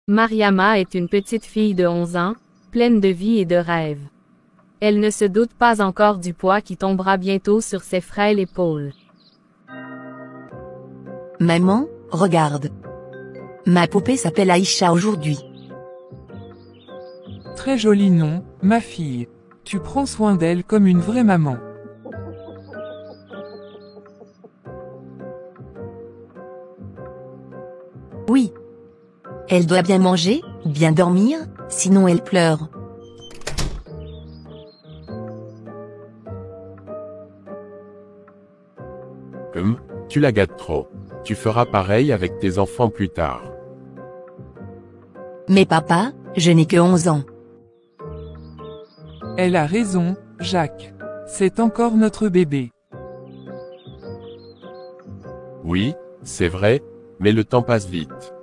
Mariama est une petite fille de 11 ans, pleine de vie et de rêves. Elle ne se doute pas encore du poids qui tombera bientôt sur ses frêles épaules. Maman, regarde. Ma poupée s'appelle Aïcha aujourd'hui. Très joli nom, ma fille. Tu prends soin d'elle comme une vraie maman. Oui. Elle doit bien manger, bien dormir, sinon elle pleure. Tu la gâtes trop. Tu feras pareil avec tes enfants plus tard. Mais papa, je n'ai que 11 ans. Elle a raison, Jacques. C'est encore notre bébé. Oui, c'est vrai, mais le temps passe vite.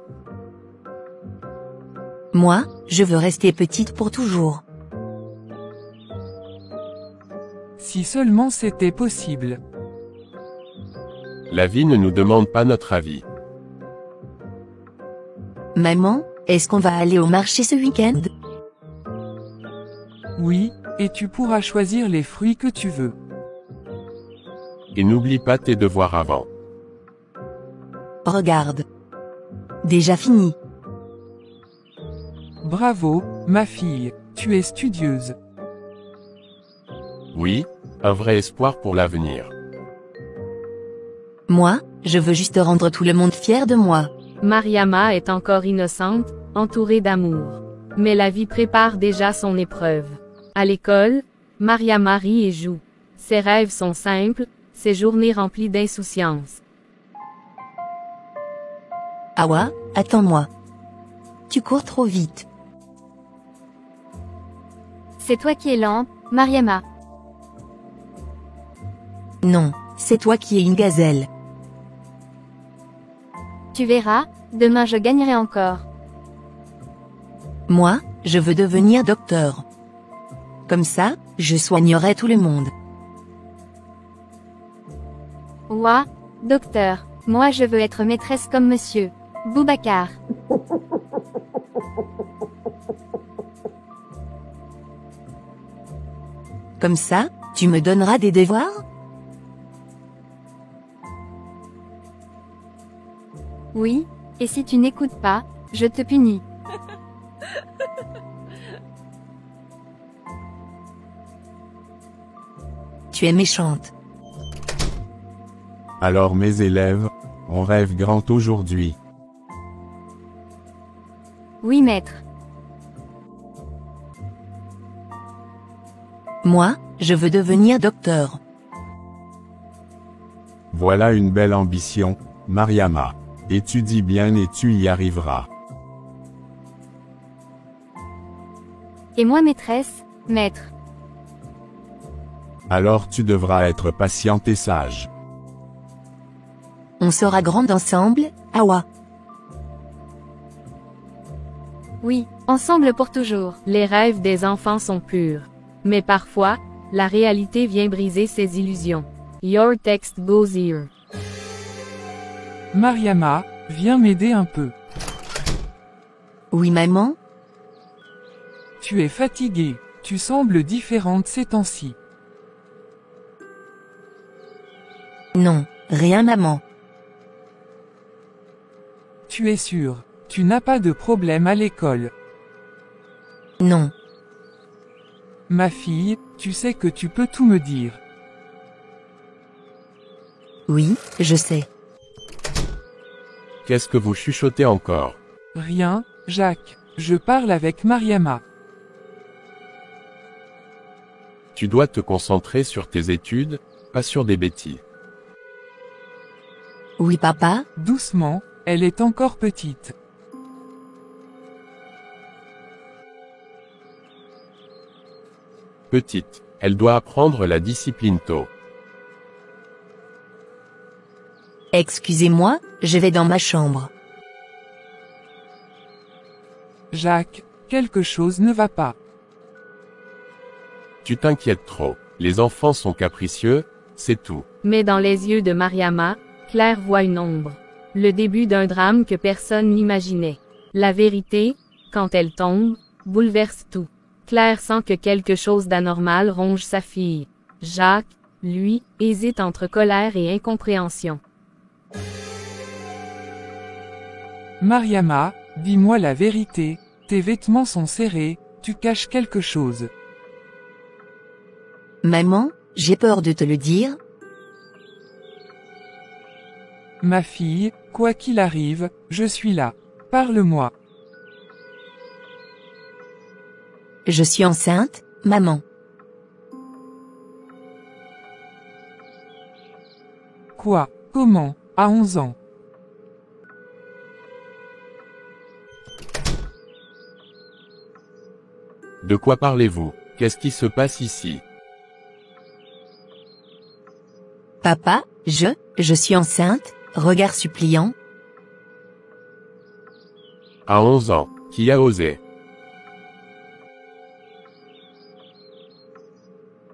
Moi, je veux rester petite pour toujours. Si seulement c'était possible. La vie ne nous demande pas notre avis. Maman, est-ce qu'on va aller au marché ce week-end? Oui, et tu pourras choisir les fruits que tu veux. Et n'oublie pas tes devoirs avant. Regarde. Déjà fini. Bravo, ma fille, tu es studieuse. Oui, un vrai espoir pour l'avenir. Moi, je veux juste rendre tout le monde fier de moi. Mariama est encore innocente, entourée d'amour. Mais la vie prépare déjà son épreuve. À l'école, Mariama rit et joue. Ses rêves sont simples, ses journées remplies d'insouciance. Awa, attends-moi. Tu cours trop vite. C'est toi qui es lente, Mariama. Non, c'est toi qui es une gazelle. Tu verras, demain je gagnerai encore. Moi, je veux devenir docteur. Comme ça, je soignerai tout le monde. Ouah, docteur, moi je veux être maîtresse comme monsieur Boubacar. Comme ça, tu me donneras des devoirs? Oui, et si tu n'écoutes pas, je te punis. Tu es méchante. Alors mes élèves, on rêve grand aujourd'hui. Oui maître. Moi, je veux devenir docteur. Voilà une belle ambition, Mariama. Étudie bien et tu y arriveras. Et moi maîtresse, maître. Alors tu devras être patiente et sage. On sera grande ensemble, Awa. Oui, ensemble pour toujours. Les rêves des enfants sont purs. Mais parfois, la réalité vient briser ces illusions. Your text goes here. Mariama, viens m'aider un peu. Oui maman? Tu es fatiguée, tu sembles différente ces temps-ci. Non, rien maman. Tu es sûre, tu n'as pas de problème à l'école. Non. Ma fille, tu sais que tu peux tout me dire. Oui, je sais. Qu'est-ce que vous chuchotez encore? Rien, Jacques, je parle avec Mariama. Tu dois te concentrer sur tes études, pas sur des bêtises. Oui papa? Doucement, elle est encore petite. Petite, elle doit apprendre la discipline tôt. Excusez-moi, je vais dans ma chambre. Jacques, quelque chose ne va pas. Tu t'inquiètes trop. Les enfants sont capricieux, c'est tout. Mais dans les yeux de Mariama, Claire voit une ombre. Le début d'un drame que personne n'imaginait. La vérité, quand elle tombe, bouleverse tout. Claire sent que quelque chose d'anormal ronge sa fille. Jacques, lui, hésite entre colère et incompréhension. Mariama, dis-moi la vérité, tes vêtements sont serrés, tu caches quelque chose. Maman, j'ai peur de te le dire. Ma fille, quoi qu'il arrive, je suis là. Parle-moi. Je suis enceinte, maman. Quoi? Comment? À 11 ans. De quoi parlez-vous? Qu'est-ce qui se passe ici? Papa, je suis enceinte, regard suppliant. À 11 ans, qui a osé?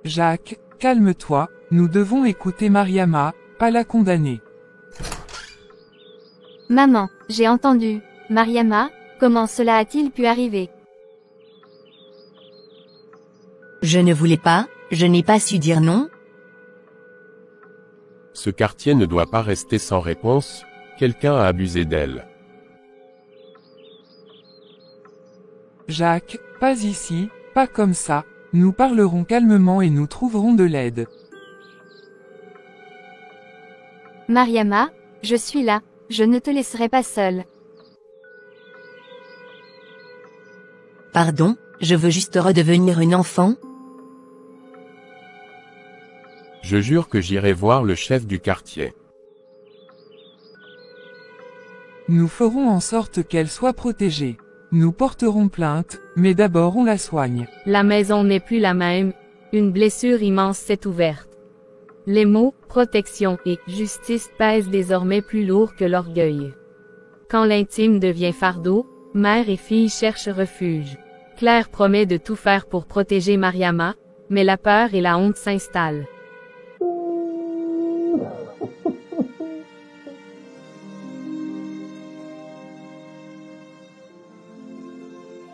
Jacques, calme-toi, nous devons écouter Mariama, pas la condamner. Maman, j'ai entendu. Mariama, comment cela a-t-il pu arriver? Je ne voulais pas, je n'ai pas su dire non. Ce quartier ne doit pas rester sans réponse, quelqu'un a abusé d'elle. Jacques, pas ici, pas comme ça, nous parlerons calmement et nous trouverons de l'aide. Mariama, je suis là, je ne te laisserai pas seule. Pardon, je veux juste redevenir une enfant. Je jure que j'irai voir le chef du quartier. Nous ferons en sorte qu'elle soit protégée. Nous porterons plainte, mais d'abord on la soigne. La maison n'est plus la même, une blessure immense s'est ouverte. Les mots « protection » et « justice » pèsent désormais plus lourd que l'orgueil. Quand l'intime devient fardeau, mère et fille cherchent refuge. Claire promet de tout faire pour protéger Mariama, mais la peur et la honte s'installent.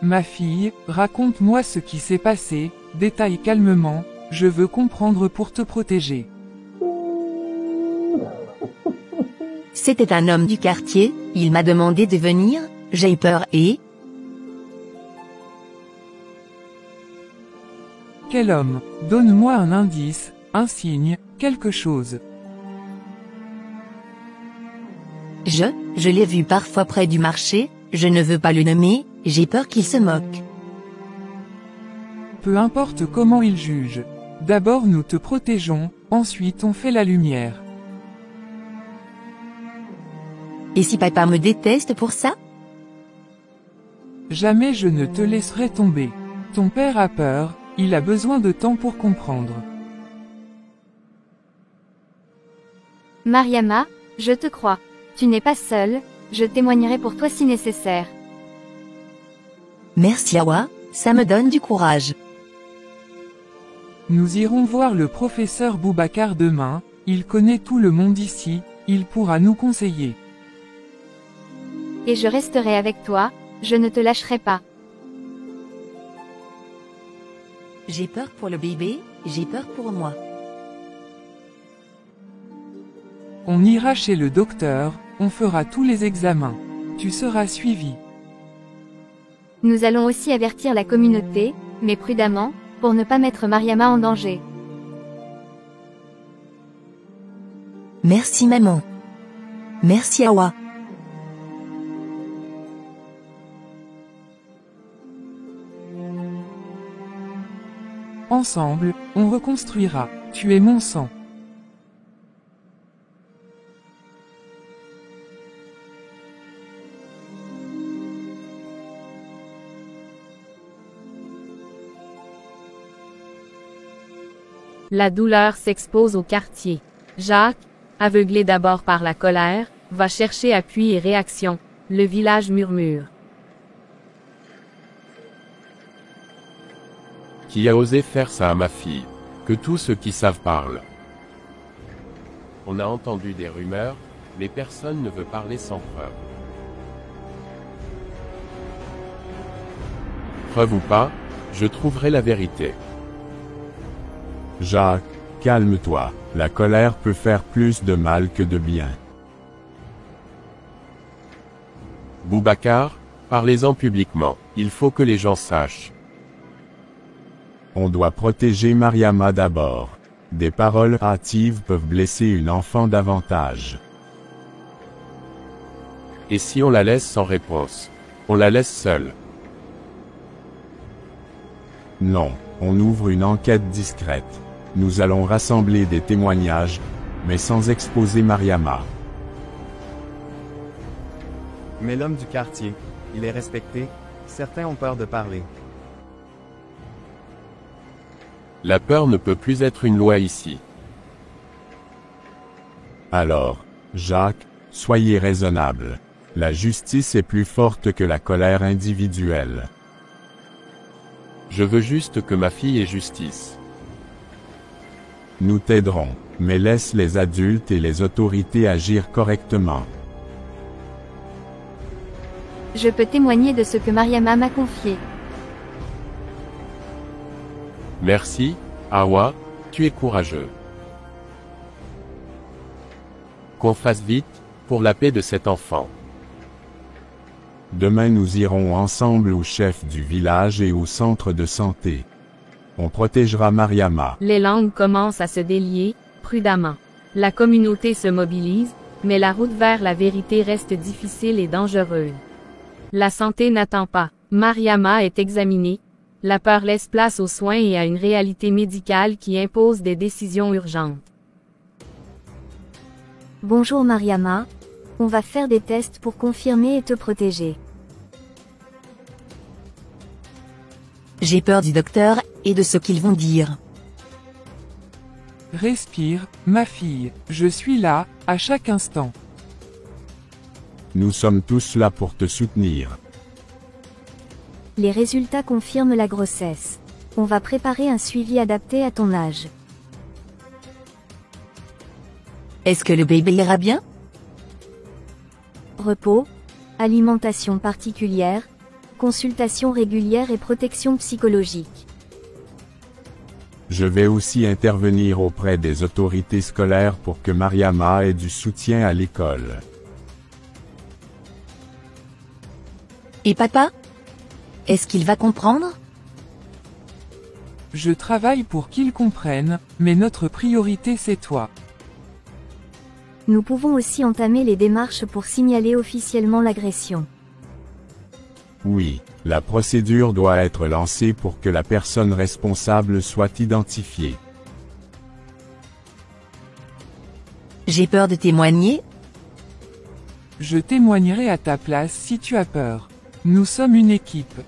Ma fille, raconte-moi ce qui s'est passé, détaille calmement, je veux comprendre pour te protéger. C'était un homme du quartier, il m'a demandé de venir, j'ai eu peur et... Quel homme? Donne-moi un indice, un signe, quelque chose. Je l'ai vu parfois près du marché, je ne veux pas le nommer, j'ai peur qu'il se moque. Peu importe comment il juge. D'abord nous te protégeons, ensuite on fait la lumière. Et si papa me déteste pour ça? Jamais je ne te laisserai tomber. Ton père a peur, il a besoin de temps pour comprendre. Mariama, je te crois. Tu n'es pas seule, je témoignerai pour toi si nécessaire. Merci Awa, ça me donne du courage. Nous irons voir le professeur Boubacar demain, il connaît tout le monde ici, il pourra nous conseiller. Et je resterai avec toi, je ne te lâcherai pas. J'ai peur pour le bébé, j'ai peur pour moi. On ira chez le docteur, on fera tous les examens. Tu seras suivi. Nous allons aussi avertir la communauté, mais prudemment, pour ne pas mettre Mariama en danger. Merci maman. Merci Awa. Ensemble, on reconstruira. Tu es mon sang. La douleur s'expose au quartier. Jacques, aveuglé d'abord par la colère, va chercher appui et réaction. Le village murmure. Qui a osé faire ça à ma fille? Que tous ceux qui savent parlent. On a entendu des rumeurs, mais personne ne veut parler sans preuve. Preuve ou pas, je trouverai la vérité. Jacques, calme-toi, la colère peut faire plus de mal que de bien. Boubacar, parlez-en publiquement, il faut que les gens sachent. On doit protéger Mariama d'abord. Des paroles hâtives peuvent blesser une enfant davantage. Et si on la laisse sans réponse? On la laisse seule. Non, on ouvre une enquête discrète. Nous allons rassembler des témoignages, mais sans exposer Mariama. Mais l'homme du quartier, il est respecté, certains ont peur de parler. La peur ne peut plus être une loi ici. Alors, Jacques, soyez raisonnable. La justice est plus forte que la colère individuelle. Je veux juste que ma fille ait justice. Nous t'aiderons, mais laisse les adultes et les autorités agir correctement. Je peux témoigner de ce que Mariama m'a confié. Merci, Awa, tu es courageux. Qu'on fasse vite, pour la paix de cet enfant. Demain nous irons ensemble au chef du village et au centre de santé. On protégera Mariama. Les langues commencent à se délier, prudemment. La communauté se mobilise, mais la route vers la vérité reste difficile et dangereuse. La santé n'attend pas. Mariama est examinée. La peur laisse place aux soins et à une réalité médicale qui impose des décisions urgentes. Bonjour Mariama. On va faire des tests pour confirmer et te protéger. J'ai peur du docteur, et de ce qu'ils vont dire. Respire, ma fille, je suis là, à chaque instant. Nous sommes tous là pour te soutenir. Les résultats confirment la grossesse. On va préparer un suivi adapté à ton âge. Est-ce que le bébé ira bien? Repos, alimentation particulière, consultation régulière et protection psychologique. Je vais aussi intervenir auprès des autorités scolaires pour que Mariama ait du soutien à l'école. Et papa? Est-ce qu'il va comprendre? Je travaille pour qu'ils comprennent, mais notre priorité c'est toi. Nous pouvons aussi entamer les démarches pour signaler officiellement l'agression. Oui, la procédure doit être lancée pour que la personne responsable soit identifiée. J'ai peur de témoigner? Je témoignerai à ta place si tu as peur. Nous sommes une équipe.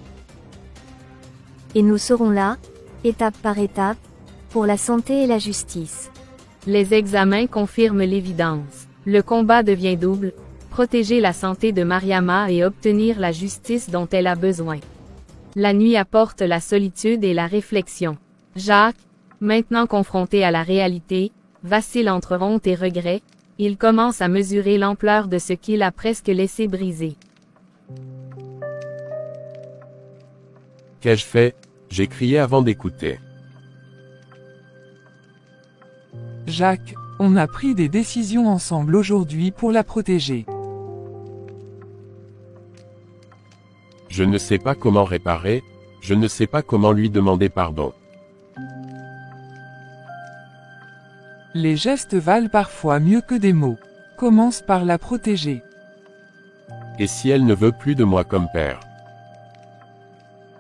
Et nous serons là, étape par étape, pour la santé et la justice. Les examens confirment l'évidence. Le combat devient double, protéger la santé de Mariama et obtenir la justice dont elle a besoin. La nuit apporte la solitude et la réflexion. Jacques, maintenant confronté à la réalité, vacille entre honte et regret, il commence à mesurer l'ampleur de ce qu'il a presque laissé briser. Qu'ai-je fait? J'ai crié avant d'écouter. Jacques, on a pris des décisions ensemble aujourd'hui pour la protéger. Je ne sais pas comment réparer, je ne sais pas comment lui demander pardon. Les gestes valent parfois mieux que des mots. Commence par la protéger. Et si elle ne veut plus de moi comme père?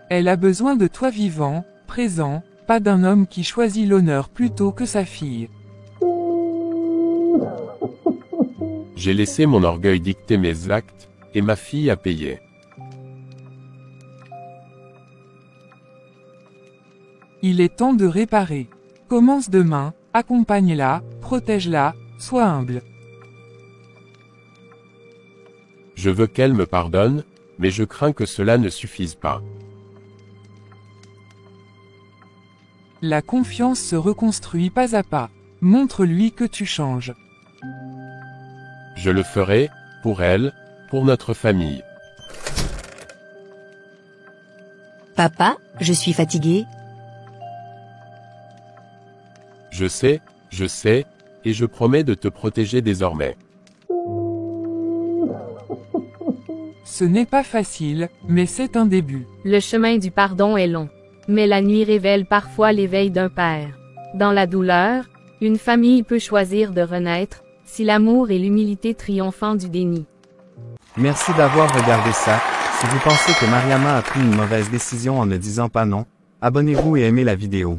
Elle a besoin de toi vivant, présent, pas d'un homme qui choisit l'honneur plutôt que sa fille. J'ai laissé mon orgueil dicter mes actes, et ma fille a payé. Il est temps de réparer. Commence demain, accompagne-la, protège-la, sois humble. Je veux qu'elle me pardonne, mais je crains que cela ne suffise pas. La confiance se reconstruit pas à pas. Montre-lui que tu changes. Je le ferai, pour elle, pour notre famille. Papa, je suis fatiguée. Je sais, et je promets de te protéger désormais. Ce n'est pas facile, mais c'est un début. Le chemin du pardon est long. Mais la nuit révèle parfois l'éveil d'un père. Dans la douleur, une famille peut choisir de renaître, si l'amour et l'humilité triomphant du déni. Merci d'avoir regardé ça. Si vous pensez que Mariama a pris une mauvaise décision en ne disant pas non, abonnez-vous et aimez la vidéo.